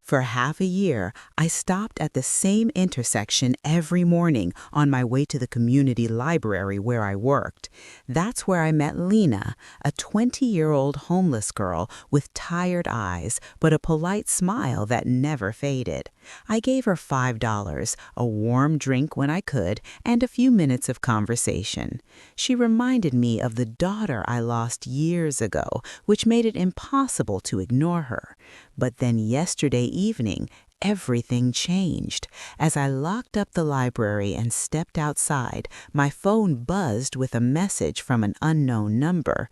For half a year, I stopped at the same intersection every morning on my way to the community library where I worked. That's where I met Lina, a 20-year-old homeless girl with tired eyes but a polite smile that never faded. I gave her $5, a warm drink when I could, and a few minutes of conversation. She reminded me of the daughter I lost years ago, which made it impossible to ignore her. But then yesterday evening, everything changed. As I locked up the library and stepped outside, my phone buzzed with a message from an unknown number.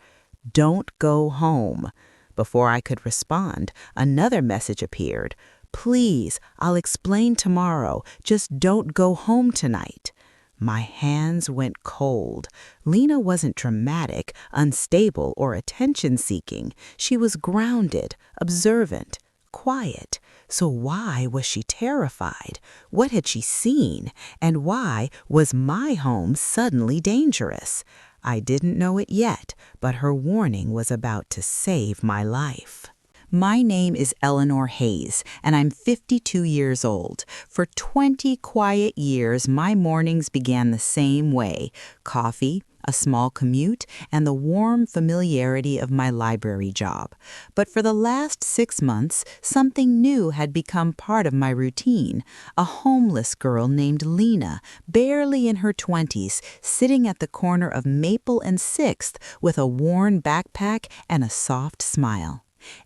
"Don't go home." Before I could respond, another message appeared. "Please, I'll explain tomorrow. Just don't go home tonight." My hands went cold. Lina wasn't dramatic, unstable, or attention-seeking. She was grounded, observant, quiet. So why was she terrified? What had she seen? And why was my home suddenly dangerous? I didn't know it yet, but her warning was about to save my life. My name is Eleanor Hayes, and I'm 52 years old. For 20 quiet years, my mornings began the same way: coffee, a small commute, and the warm familiarity of my library job. But for the last 6 months, something new had become part of my routine. A homeless girl named Lina, barely in her 20s, sitting at the corner of Maple and 6th with a worn backpack and a soft smile.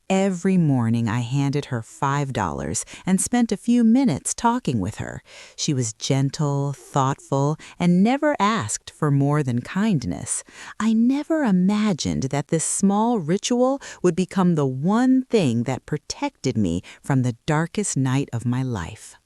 Every morning I handed her $5 and spent a few minutes talking with her. She was gentle, thoughtful, and never asked for more than kindness. I never imagined that this small ritual would become the one thing that protected me from the darkest night of my life.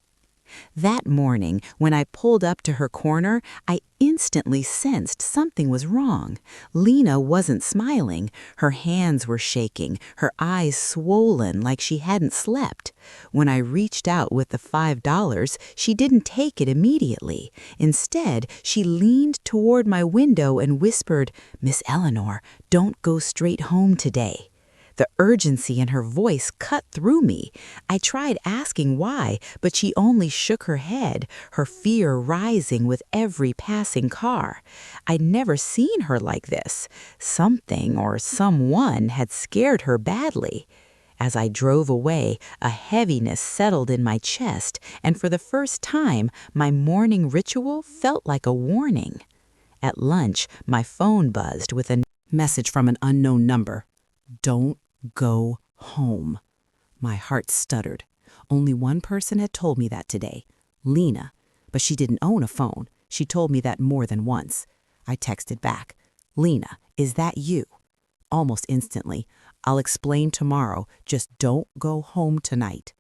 That morning, when I pulled up to her corner, I instantly sensed something was wrong. Lina wasn't smiling. Her hands were shaking, her eyes swollen like she hadn't slept. When I reached out with the $5, she didn't take it immediately. Instead, she leaned toward my window and whispered, "Miss Eleanor, don't go straight home today." The urgency in her voice cut through me. I tried asking why, but she only shook her head, her fear rising with every passing car. I'd never seen her like this. Something or someone had scared her badly. As I drove away, a heaviness settled in my chest, and for the first time, my morning ritual felt like a warning. At lunch, my phone buzzed with a message from an unknown number. "Don't go home." My heart stuttered. Only one person had told me that today, Lina, but she didn't own a phone. She told me that more than once. I texted back, "Lina, is that you?" Almost instantly, "I'll explain tomorrow. Just don't go home tonight."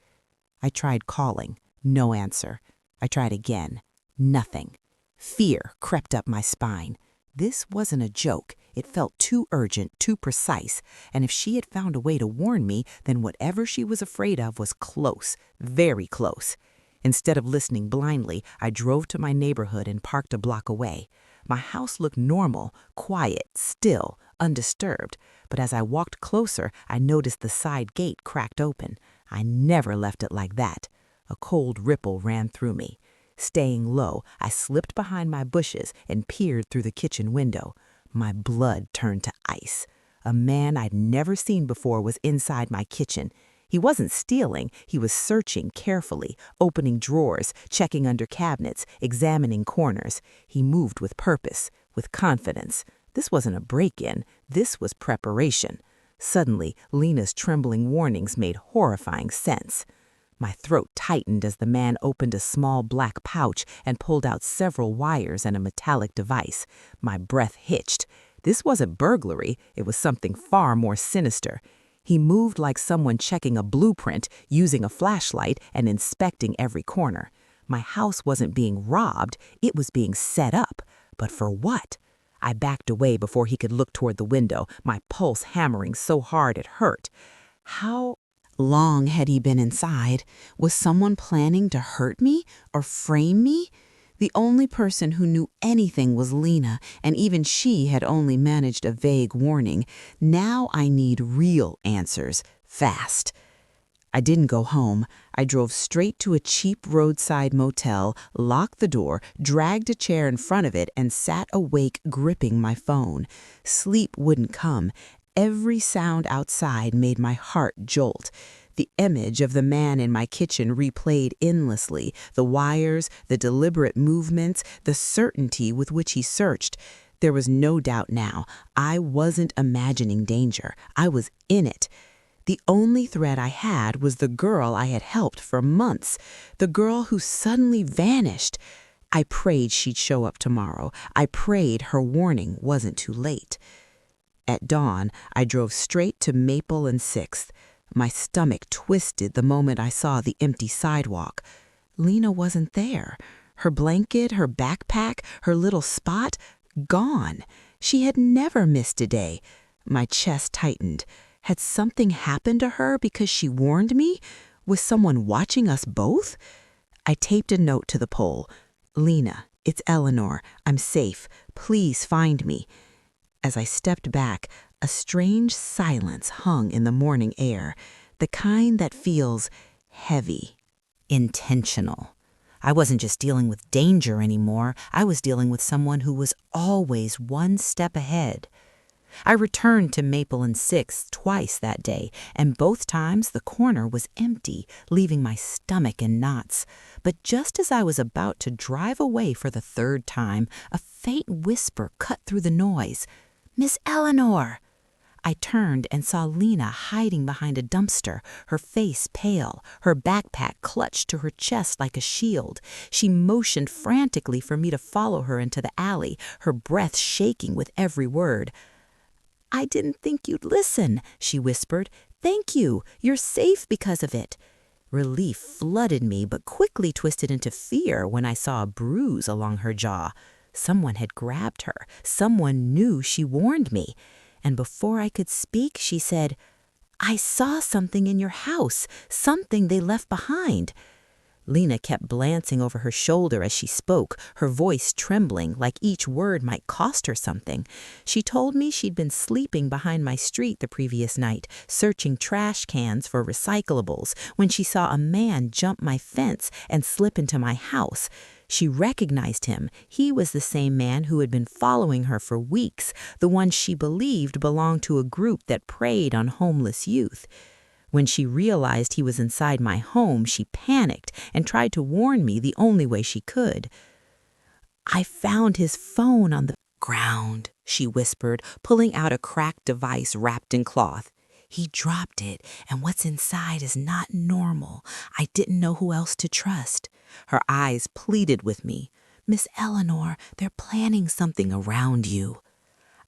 I tried calling. No answer. I tried again. Nothing. Fear crept up my spine. This wasn't a joke. It felt too urgent, too precise, and if she had found a way to warn me, then whatever she was afraid of was close, very close. Instead of listening blindly, I drove to my neighborhood and parked a block away. My house looked normal, quiet, still, undisturbed, but as I walked closer, I noticed the side gate cracked open. I never left it like that. A cold ripple ran through me. Staying low, I slipped behind my bushes and peered through the kitchen window. My blood turned to ice. A man I'd never seen before was inside my kitchen. He wasn't stealing, he was searching carefully, opening drawers, checking under cabinets, examining corners. He moved with purpose, with confidence. This wasn't a break-in, this was preparation. Suddenly, Lina's trembling warnings made horrifying sense. My throat tightened as the man opened a small black pouch and pulled out several wires and a metallic device. My breath hitched. This wasn't burglary, it was something far more sinister. He moved like someone checking a blueprint, using a flashlight, and inspecting every corner. My house wasn't being robbed, it was being set up. But for what? I backed away before he could look toward the window, my pulse hammering so hard it hurt. How long had he been inside? Was someone planning to hurt me or frame me? The only person who knew anything was Lina, and even she had only managed a vague warning. Now I need real answers, fast. I didn't go home. I drove straight to a cheap roadside motel, locked the door, dragged a chair in front of it, and sat awake gripping my phone. Sleep wouldn't come. Every sound outside made my heart jolt. The image of the man in my kitchen replayed endlessly, the wires, the deliberate movements, the certainty with which he searched. There was no doubt now. I wasn't imagining danger. I was in it. The only threat I had was the girl I had helped for months, the girl who suddenly vanished. I prayed she'd show up tomorrow. I prayed her warning wasn't too late. At dawn, I drove straight to Maple and 6th. My stomach twisted the moment I saw the empty sidewalk. Lina wasn't there. Her blanket, her backpack, her little spot, gone. She had never missed a day. My chest tightened. Had something happened to her because she warned me? Was someone watching us both? I taped a note to the pole. Lina, it's Eleanor. I'm safe. Please find me. As I stepped back, a strange silence hung in the morning air, the kind that feels heavy, intentional. I wasn't just dealing with danger anymore. I was dealing with someone who was always one step ahead. I returned to Maple and 6th twice that day, and both times the corner was empty, leaving my stomach in knots. But just as I was about to drive away for the third time, a faint whisper cut through the noise. "Miss Eleanor!" I turned and saw Lina hiding behind a dumpster, her face pale, her backpack clutched to her chest like a shield. She motioned frantically for me to follow her into the alley, her breath shaking with every word. "I didn't think you'd listen," she whispered. "Thank you. You're safe because of it." Relief flooded me, but quickly twisted into fear when I saw a bruise along her jaw. Someone had grabbed her. Someone knew she warned me. And before I could speak, she said, "I saw something in your house, something they left behind." Lina kept glancing over her shoulder as she spoke, her voice trembling like each word might cost her something. She told me she'd been sleeping behind my street the previous night, searching trash cans for recyclables, when she saw a man jump my fence and slip into my house. She recognized him. He was the same man who had been following her for weeks, the one she believed belonged to a group that preyed on homeless youth. When she realized he was inside my home, she panicked and tried to warn me the only way she could. "I found his phone on the ground," she whispered, pulling out a cracked device wrapped in cloth. "He dropped it, and what's inside is not normal. I didn't know who else to trust." Her eyes pleaded with me. "Miss Eleanor, they're planning something around you."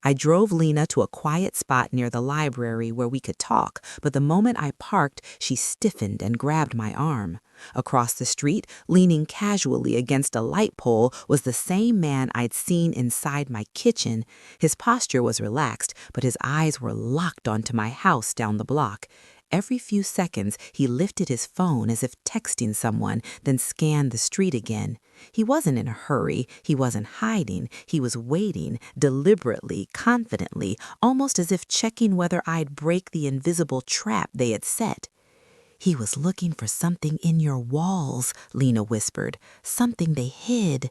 I drove Lina to a quiet spot near the library where we could talk, but the moment I parked, she stiffened and grabbed my arm. Across the street, leaning casually against a light pole, was the same man I'd seen inside my kitchen. His posture was relaxed, but his eyes were locked onto my house down the block. Every few seconds, he lifted his phone as if texting someone, then scanned the street again. He wasn't in a hurry. He wasn't hiding. He was waiting, deliberately, confidently, almost as if checking whether I'd break the invisible trap they had set. "He was looking for something in your walls," Lina whispered, "something they hid."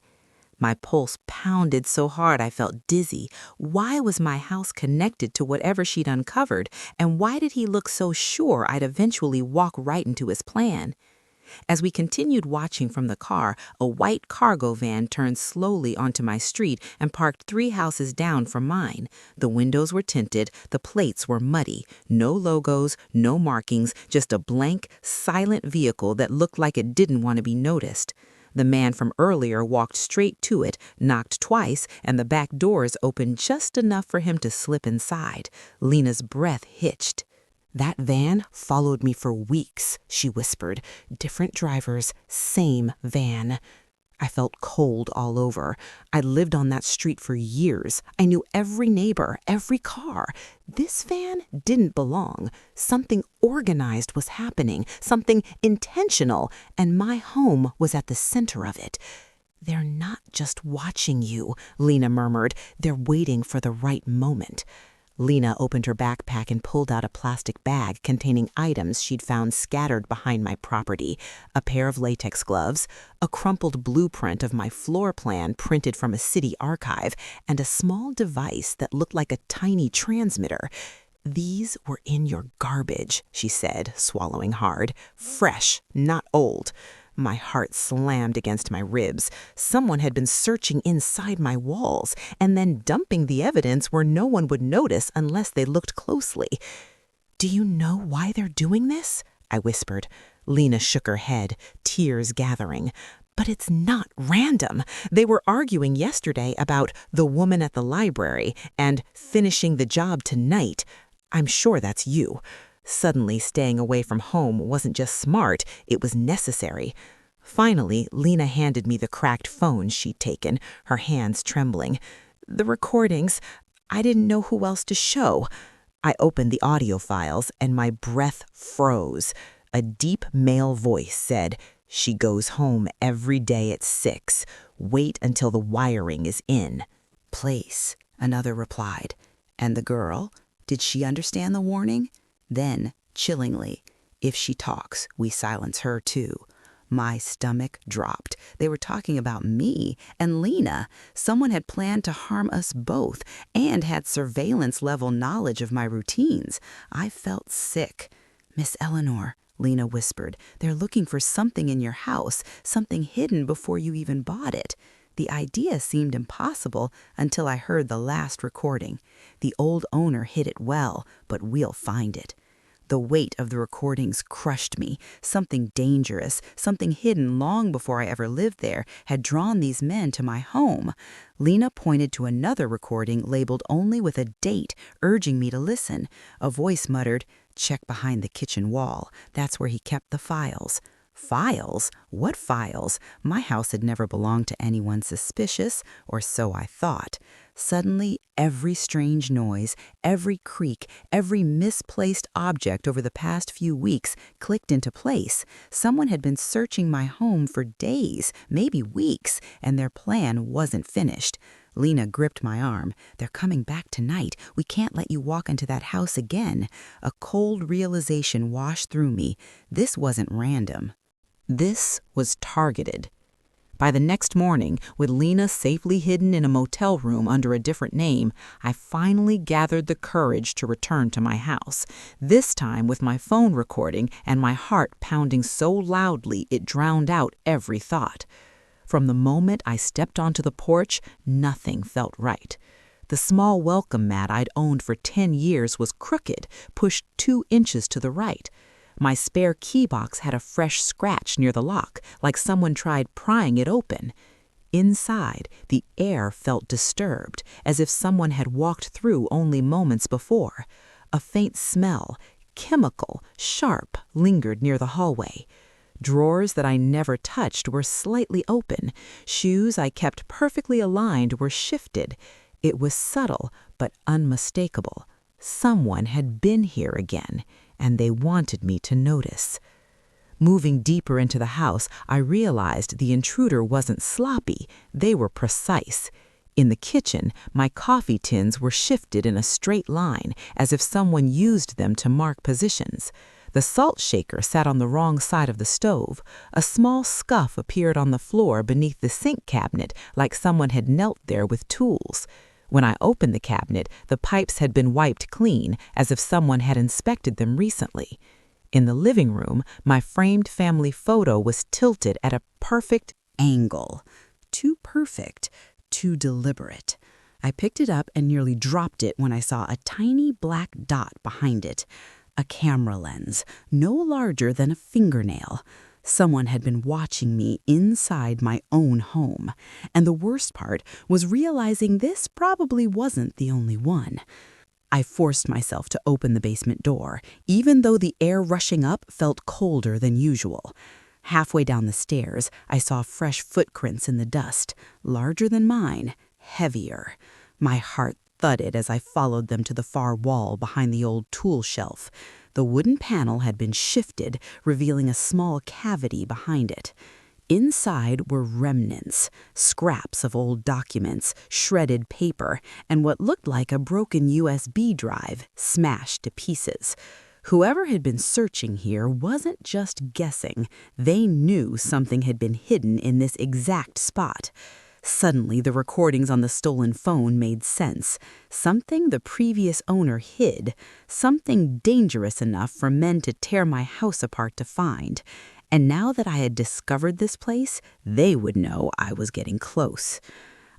My pulse pounded so hard I felt dizzy. Why was my house connected to whatever she'd uncovered, and why did he look so sure I'd eventually walk right into his plan? As we continued watching from the car, a white cargo van turned slowly onto my street and parked 3 houses down from mine. The windows were tinted, the plates were muddy. No logos, no markings, just a blank, silent vehicle that looked like it didn't want to be noticed. The man from earlier walked straight to it, knocked twice, and the back doors opened just enough for him to slip inside. Lina's breath hitched. "That van followed me for weeks," she whispered. "Different drivers, same van." I felt cold all over. I'd lived on that street for years. I knew every neighbor, every car. This van didn't belong. Something organized was happening, something intentional, and my home was at the center of it. "They're not just watching you," Lina murmured. "They're waiting for the right moment." Lina opened her backpack and pulled out a plastic bag containing items she'd found scattered behind my property: a pair of latex gloves, a crumpled blueprint of my floor plan printed from a city archive, and a small device that looked like a tiny transmitter. "These were in your garbage," she said, swallowing hard. "Fresh, not old." My heart slammed against my ribs. Someone had been searching inside my walls and then dumping the evidence where no one would notice unless they looked closely. "Do you know why they're doing this?" I whispered. Lina shook her head, tears gathering. "But it's not random. They were arguing yesterday about the woman at the library and finishing the job tonight. I'm sure that's you." Suddenly, staying away from home wasn't just smart, it was necessary. Finally, Lina handed me the cracked phone she'd taken, her hands trembling. "The recordings. I didn't know who else to show." I opened the audio files and my breath froze. A deep male voice said, "She goes home every day at 6. Wait until the wiring is in." "Place," another replied. "And the girl? Did she understand the warning?" Then, chillingly, "If she talks, we silence her too." My stomach dropped. They were talking about me and Lina. Someone had planned to harm us both and had surveillance-level knowledge of my routines. I felt sick. "Miss Eleanor," Lina whispered, "they're looking for something in your house, something hidden before you even bought it." The idea seemed impossible until I heard the last recording. The old owner hid it well, but we'll find it. The weight of the recordings crushed me. Something dangerous, something hidden long before I ever lived there, had drawn these men to my home. Lina pointed to another recording labeled only with a date, urging me to listen. A voice muttered, "Check behind the kitchen wall. That's where he kept the files." Files? What files? My house had never belonged to anyone suspicious, or so I thought. Suddenly, every strange noise, every creak, every misplaced object over the past few weeks clicked into place. Someone had been searching my home for days, maybe weeks, and their plan wasn't finished. Lina gripped my arm. "They're coming back tonight. We can't let you walk into that house again." A cold realization washed through me. This wasn't random. This was targeted. By the next morning, with Lina safely hidden in a motel room under a different name, I finally gathered the courage to return to my house, this time with my phone recording and my heart pounding so loudly it drowned out every thought. From the moment I stepped onto the porch, nothing felt right. The small welcome mat I'd owned for 10 years was crooked, pushed 2 inches to the right. My spare key box had a fresh scratch near the lock, like someone tried prying it open. Inside, the air felt disturbed, as if someone had walked through only moments before. A faint smell, chemical, sharp, lingered near the hallway. Drawers that I never touched were slightly open. Shoes I kept perfectly aligned were shifted. It was subtle, but unmistakable. Someone had been here again, and they wanted me to notice. Moving deeper into the house, I realized the intruder wasn't sloppy. They were precise. In the kitchen, my coffee tins were shifted in a straight line, as if someone used them to mark positions. The salt shaker sat on the wrong side of the stove. A small scuff appeared on the floor beneath the sink cabinet, like someone had knelt there with tools. When I opened the cabinet, the pipes had been wiped clean, as if someone had inspected them recently. In the living room, my framed family photo was tilted at a perfect angle. Too perfect, too deliberate. I picked it up and nearly dropped it when I saw a tiny black dot behind it. A camera lens, no larger than a fingernail. Someone had been watching me inside my own home. And the worst part was realizing this probably wasn't the only one. I forced myself to open the basement door, even though the air rushing up felt colder than usual. Halfway down the stairs, I saw fresh footprints in the dust, larger than mine, heavier. My heart thudded as I followed them to the far wall behind the old tool shelf. The wooden panel had been shifted, revealing a small cavity behind it. Inside were remnants, scraps of old documents, shredded paper, and what looked like a broken USB drive smashed to pieces. Whoever had been searching here wasn't just guessing. They knew something had been hidden in this exact spot. Suddenly, the recordings on the stolen phone made sense. Something the previous owner hid. Something dangerous enough for men to tear my house apart to find. And now that I had discovered this place, they would know I was getting close.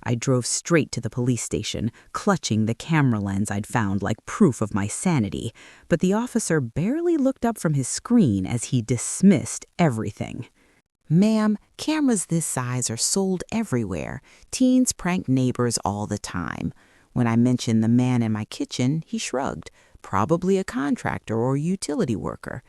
I drove straight to the police station, clutching the camera lens I'd found like proof of my sanity. But the officer barely looked up from his screen as he dismissed everything. "Ma'am, cameras this size are sold everywhere. Teens prank neighbors all the time." When I mentioned the man in my kitchen, he shrugged. Probably a contractor or utility worker.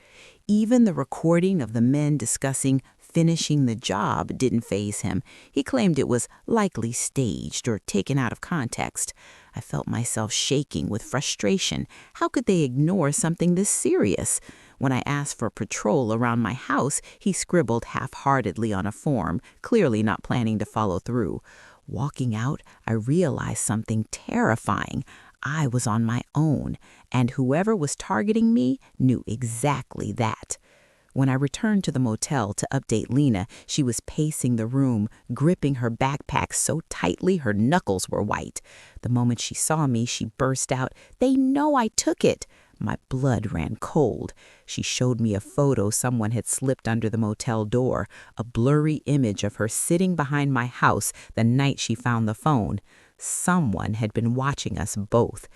Even the recording of the men discussing finishing the job didn't faze him. He claimed it was likely staged or taken out of context. I felt myself shaking with frustration. How could they ignore something this serious? When I asked for patrol around my house, he scribbled half-heartedly on a form, clearly not planning to follow through. Walking out, I realized something terrifying. I was on my own, and whoever was targeting me knew exactly that. When I returned to the motel to update Lina, she was pacing the room, gripping her backpack so tightly her knuckles were white. The moment she saw me, she burst out, "They know I took it." My blood ran cold. She showed me a photo someone had slipped under the motel door, a blurry image of her sitting behind my house the night she found the phone. Someone had been watching us both.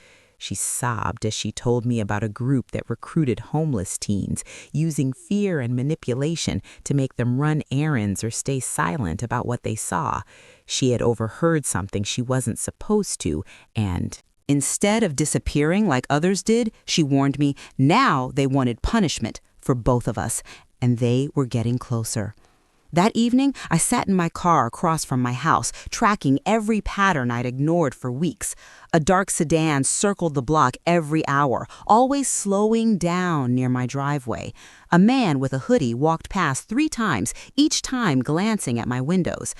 She sobbed as she told me about a group that recruited homeless teens, using fear and manipulation to make them run errands or stay silent about what they saw. She had overheard something she wasn't supposed to, and instead of disappearing like others did, she warned me, now they wanted punishment for both of us, and they were getting closer. That evening, I sat in my car across from my house, tracking every pattern I'd ignored for weeks. A dark sedan circled the block every hour, always slowing down near my driveway. A man with a hoodie walked past 3 times, each time glancing at my windows.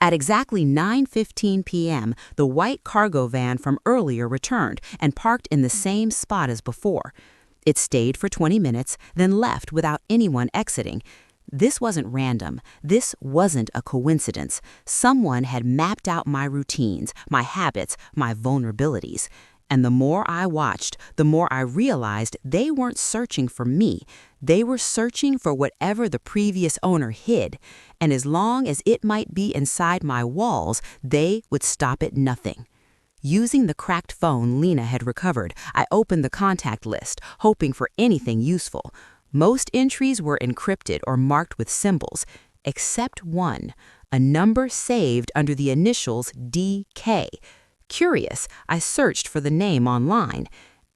At exactly 9:15 p.m., the white cargo van from earlier returned and parked in the same spot as before. It stayed for 20 minutes, then left without anyone exiting. This wasn't random. This wasn't a coincidence. Someone had mapped out my routines, my habits, my vulnerabilities. And the more I watched, the more I realized they weren't searching for me. They were searching for whatever the previous owner hid. And as long as it might be inside my walls, they would stop at nothing. Using the cracked phone Lina had recovered, I opened the contact list, hoping for anything useful. Most entries were encrypted or marked with symbols, except one, a number saved under the initials DK. Curious, I searched for the name online,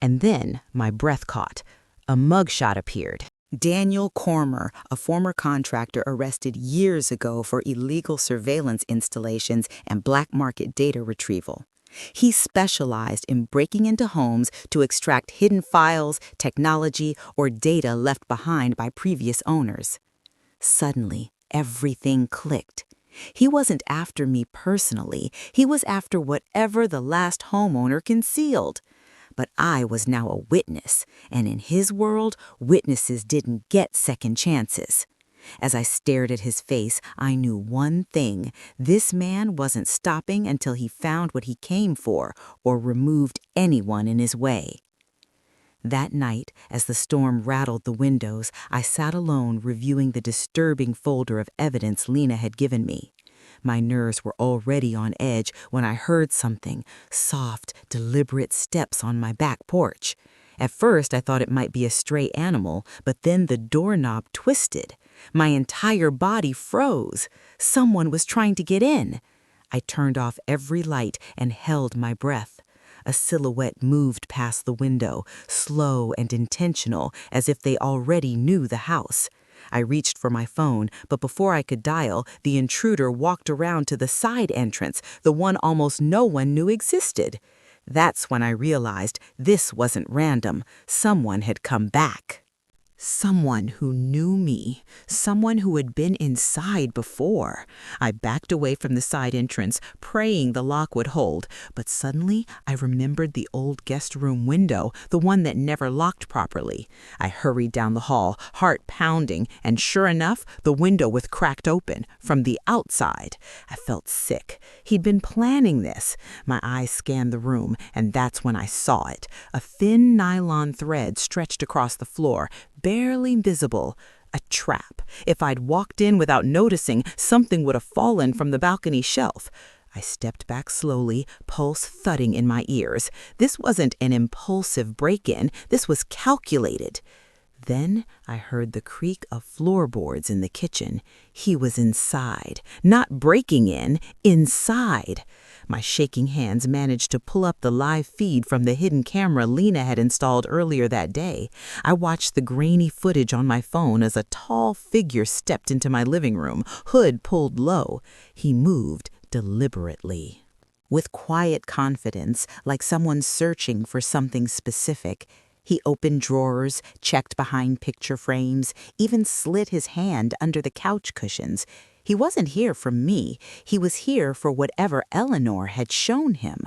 and then my breath caught. A mugshot appeared. Daniel Cormer, a former contractor arrested years ago for illegal surveillance installations and black market data retrieval. He specialized in breaking into homes to extract hidden files, technology, or data left behind by previous owners. Suddenly, everything clicked. He wasn't after me personally. He was after whatever the last homeowner concealed. But I was now a witness, and in his world, witnesses didn't get second chances. As I stared at his face, I knew one thing. This man wasn't stopping until he found what he came for or removed anyone in his way. That night, as the storm rattled the windows, I sat alone reviewing the disturbing folder of evidence Lina had given me. My nerves were already on edge when I heard something, soft, deliberate steps on my back porch. At first, I thought it might be a stray animal, but then the doorknob twisted. My entire body froze. Someone was trying to get in. I turned off every light and held my breath. A silhouette moved past the window, slow and intentional, as if they already knew the house. I reached for my phone, but before I could dial, the intruder walked around to the side entrance, the one almost no one knew existed. That's when I realized this wasn't random. Someone had come back. Someone who knew me, someone who had been inside before. I backed away from the side entrance, praying the lock would hold, but suddenly I remembered the old guest room window, the one that never locked properly. I hurried down the hall, heart pounding, and sure enough, the window was cracked open from the outside. I felt sick. He'd been planning this. My eyes scanned the room, and that's when I saw it. A thin nylon thread stretched across the floor, barely visible. A trap. If I'd walked in without noticing, something would have fallen from the balcony shelf. I stepped back slowly, pulse thudding in my ears. This wasn't an impulsive break-in. This was calculated. Then I heard the creak of floorboards in the kitchen. He was inside. Not breaking in, inside. My shaking hands managed to pull up the live feed from the hidden camera Lina had installed earlier that day. I watched the grainy footage on my phone as a tall figure stepped into my living room, hood pulled low. He moved deliberately. With quiet confidence, like someone searching for something specific, he opened drawers, checked behind picture frames, even slid his hand under the couch cushions. He wasn't here for me. He was here for whatever Eleanor had shown him.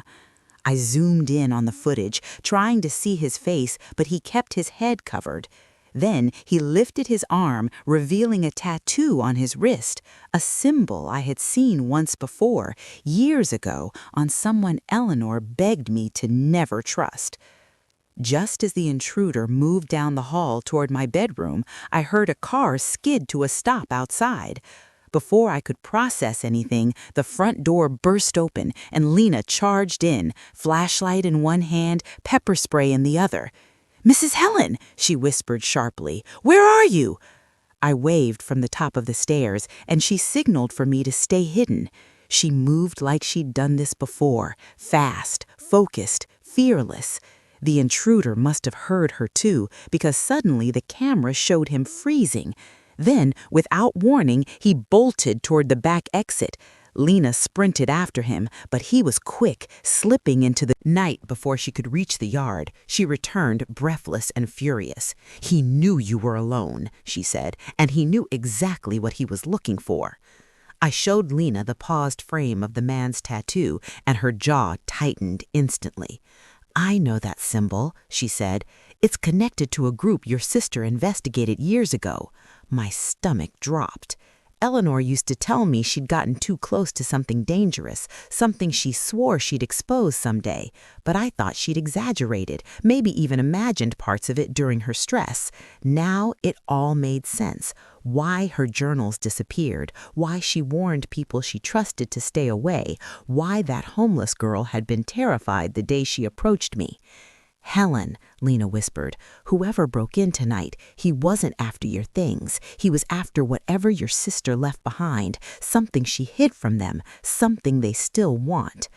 I zoomed in on the footage, trying to see his face, but he kept his head covered. Then he lifted his arm, revealing a tattoo on his wrist, a symbol I had seen once before, years ago, on someone Eleanor begged me to never trust. Just as the intruder moved down the hall toward my bedroom, I heard a car skid to a stop outside. Before I could process anything, the front door burst open and Lina charged in, flashlight in one hand, pepper spray in the other. "Mrs. Helen," she whispered sharply, "where are you?" I waved from the top of the stairs, and she signaled for me to stay hidden. She moved like she'd done this before, fast, focused, fearless. The intruder must have heard her too, because suddenly the camera showed him freezing. Then, without warning, he bolted toward the back exit. Lina sprinted after him, but he was quick, slipping into the night before she could reach the yard. She returned, breathless and furious. "He knew you were alone," she said, "and he knew exactly what he was looking for." I showed Lina the paused frame of the man's tattoo, and her jaw tightened instantly. "I know that symbol," she said. "It's connected to a group your sister investigated years ago." My stomach dropped. Eleanor used to tell me she'd gotten too close to something dangerous, something she swore she'd expose someday. But I thought she'd exaggerated, maybe even imagined parts of it during her stress. Now it all made sense. Why her journals disappeared, why she warned people she trusted to stay away, why that homeless girl had been terrified the day she approached me. "Helen," Lina whispered, "whoever broke in tonight, he wasn't after your things. He was after whatever your sister left behind, something she hid from them, something they still want."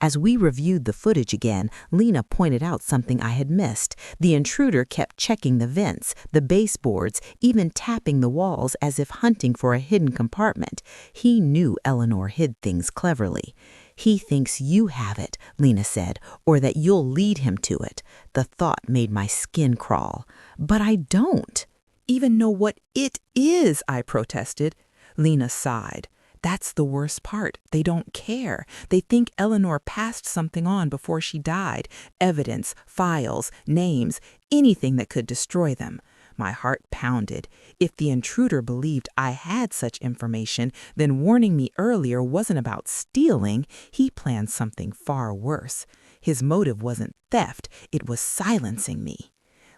As we reviewed the footage again, Lina pointed out something I had missed. The intruder kept checking the vents, the baseboards, even tapping the walls as if hunting for a hidden compartment. He knew Eleanor hid things cleverly. "He thinks you have it," Lina said, "or that you'll lead him to it." The thought made my skin crawl. "But I don't even know what it is," I protested. Lina sighed. "That's the worst part. They don't care. They think Eleanor passed something on before she died. Evidence, files, names, anything that could destroy them." My heart pounded. If the intruder believed I had such information, then warning me earlier wasn't about stealing. He planned something far worse. His motive wasn't theft, it was silencing me.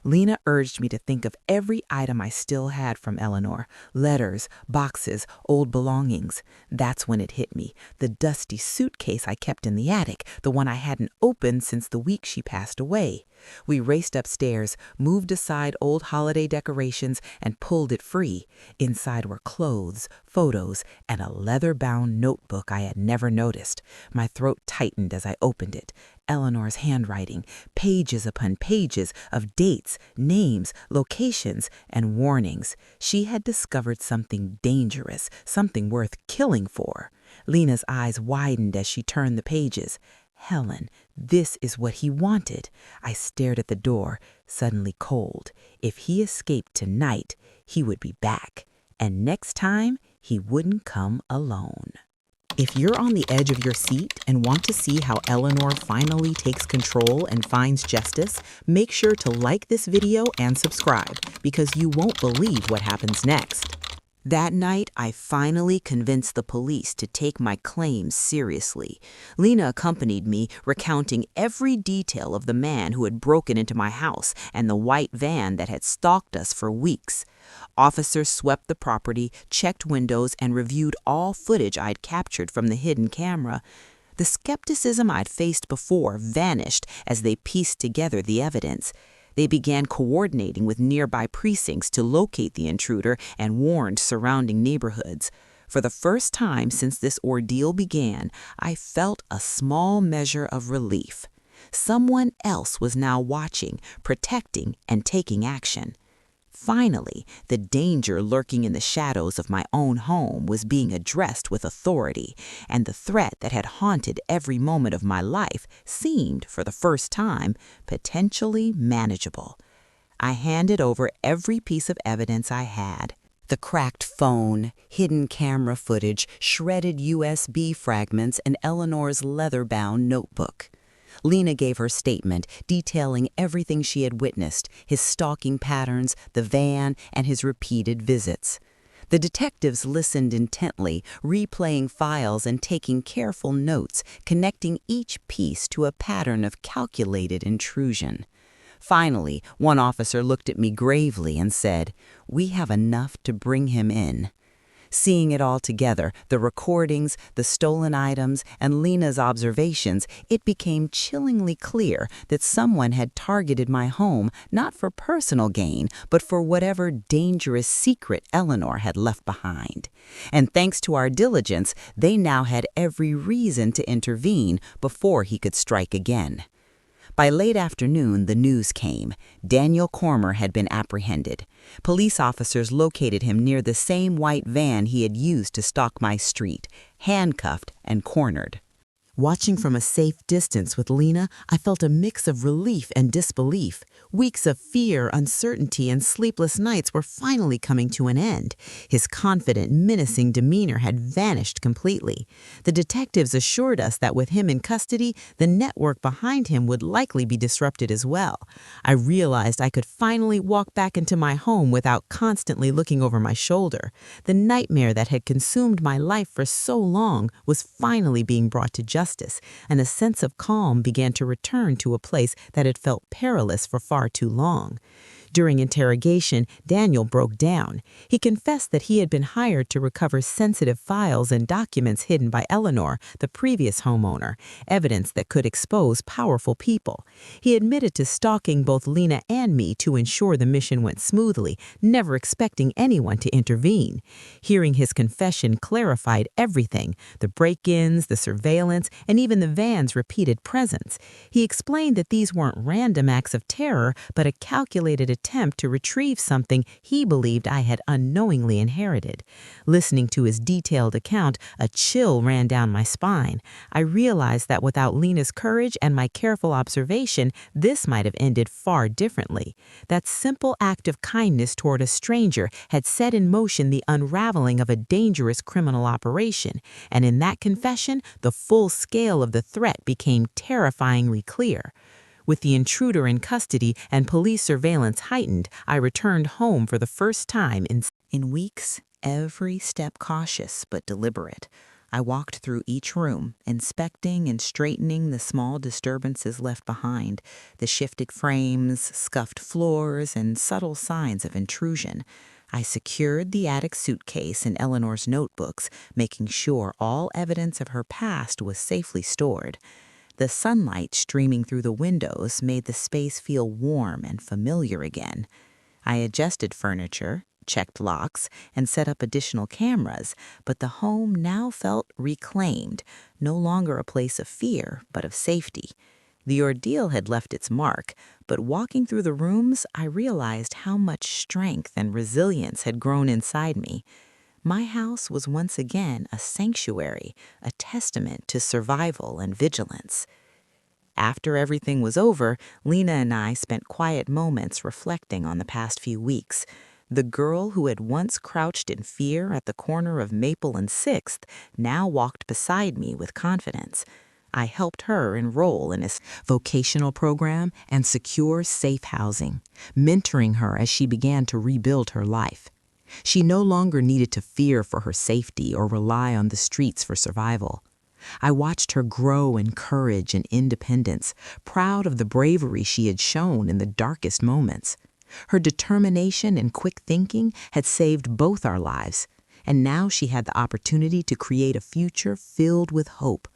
Lina urged me to think of every item I still had from Eleanor. Letters, boxes, old belongings. That's when it hit me. The dusty suitcase I kept in the attic, the one I hadn't opened since the week she passed away. We raced upstairs, moved aside old holiday decorations, and pulled it free. Inside were clothes, photos, and a leather-bound notebook I had never noticed. My throat tightened as I opened it. Eleanor's handwriting, pages upon pages of dates, names, locations, and warnings. She had discovered something dangerous, something worth killing for. Lina's eyes widened as she turned the pages. Helen, this is what he wanted. I stared at the door, suddenly cold. If he escaped tonight, he would be back. And next time, he wouldn't come alone. If you're on the edge of your seat and want to see how Eleanor finally takes control and finds justice, make sure to like this video and subscribe, because you won't believe what happens next. That night, I finally convinced the police to take my claims seriously. Lina accompanied me, recounting every detail of the man who had broken into my house and the white van that had stalked us for weeks. Officers swept the property, checked windows, and reviewed all footage I'd captured from the hidden camera. The skepticism I'd faced before vanished as they pieced together the evidence. They began coordinating with nearby precincts to locate the intruder and warned surrounding neighborhoods. For the first time since this ordeal began, I felt a small measure of relief. Someone else was now watching, protecting, and taking action. Finally, the danger lurking in the shadows of my own home was being addressed with authority, and the threat that had haunted every moment of my life seemed, for the first time, potentially manageable. I handed over every piece of evidence I had. The cracked phone, hidden camera footage, shredded USB fragments, and Eleanor's leather-bound notebook. Lina gave her statement, detailing everything she had witnessed, his stalking patterns, the van, and his repeated visits. The detectives listened intently, replaying files and taking careful notes, connecting each piece to a pattern of calculated intrusion. Finally, one officer looked at me gravely and said, "We have enough to bring him in." Seeing it all together, the recordings, the stolen items, and Lina's observations, it became chillingly clear that someone had targeted my home not for personal gain, but for whatever dangerous secret Eleanor had left behind. And thanks to our diligence, they now had every reason to intervene before he could strike again. By late afternoon, the news came. Daniel Cormer had been apprehended. Police officers located him near the same white van he had used to stalk my street, handcuffed and cornered. Watching from a safe distance with Lina, I felt a mix of relief and disbelief. Weeks of fear, uncertainty, and sleepless nights were finally coming to an end. His confident, menacing demeanor had vanished completely. The detectives assured us that with him in custody, the network behind him would likely be disrupted as well. I realized I could finally walk back into my home without constantly looking over my shoulder. The nightmare that had consumed my life for so long was finally being brought to justice, and a sense of calm began to return to a place that had felt perilous for far too long. During interrogation, Daniel broke down. He confessed that he had been hired to recover sensitive files and documents hidden by Eleanor, the previous homeowner, evidence that could expose powerful people. He admitted to stalking both Lina and me to ensure the mission went smoothly, never expecting anyone to intervene. Hearing his confession clarified everything: the break-ins, the surveillance, and even the van's repeated presence. He explained that these weren't random acts of terror, but a calculated attempt to retrieve something he believed I had unknowingly inherited. Listening to his detailed account, a chill ran down my spine. I realized that without Lina's courage and my careful observation, this might have ended far differently. That simple act of kindness toward a stranger had set in motion the unraveling of a dangerous criminal operation, and in that confession, the full scale of the threat became terrifyingly clear. With the intruder in custody and police surveillance heightened, I returned home for the first time in weeks, every step cautious but deliberate. I walked through each room, inspecting and straightening the small disturbances left behind, the shifted frames, scuffed floors, and subtle signs of intrusion. I secured the attic suitcase and Eleanor's notebooks, making sure all evidence of her past was safely stored. The sunlight streaming through the windows made the space feel warm and familiar again. I adjusted furniture, checked locks, and set up additional cameras, but the home now felt reclaimed, no longer a place of fear, but of safety. The ordeal had left its mark, but walking through the rooms, I realized how much strength and resilience had grown inside me. My house was once again a sanctuary, a testament to survival and vigilance. After everything was over, Lina and I spent quiet moments reflecting on the past few weeks. The girl who had once crouched in fear at the corner of Maple and 6th now walked beside me with confidence. I helped her enroll in a vocational program and secure safe housing, mentoring her as she began to rebuild her life. She no longer needed to fear for her safety or rely on the streets for survival. I watched her grow in courage and independence, proud of the bravery she had shown in the darkest moments. Her determination and quick thinking had saved both our lives, and now she had the opportunity to create a future filled with hope.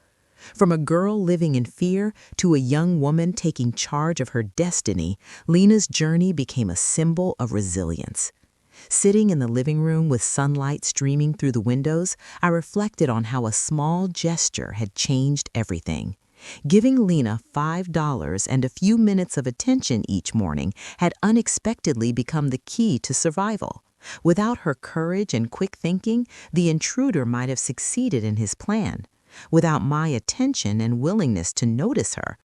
From a girl living in fear to a young woman taking charge of her destiny, Lina's journey became a symbol of resilience. Sitting in the living room with sunlight streaming through the windows, I reflected on how a small gesture had changed everything. Giving Lina $5 and a few minutes of attention each morning had unexpectedly become the key to survival. Without her courage and quick thinking, the intruder might have succeeded in his plan. Without my attention and willingness to notice her,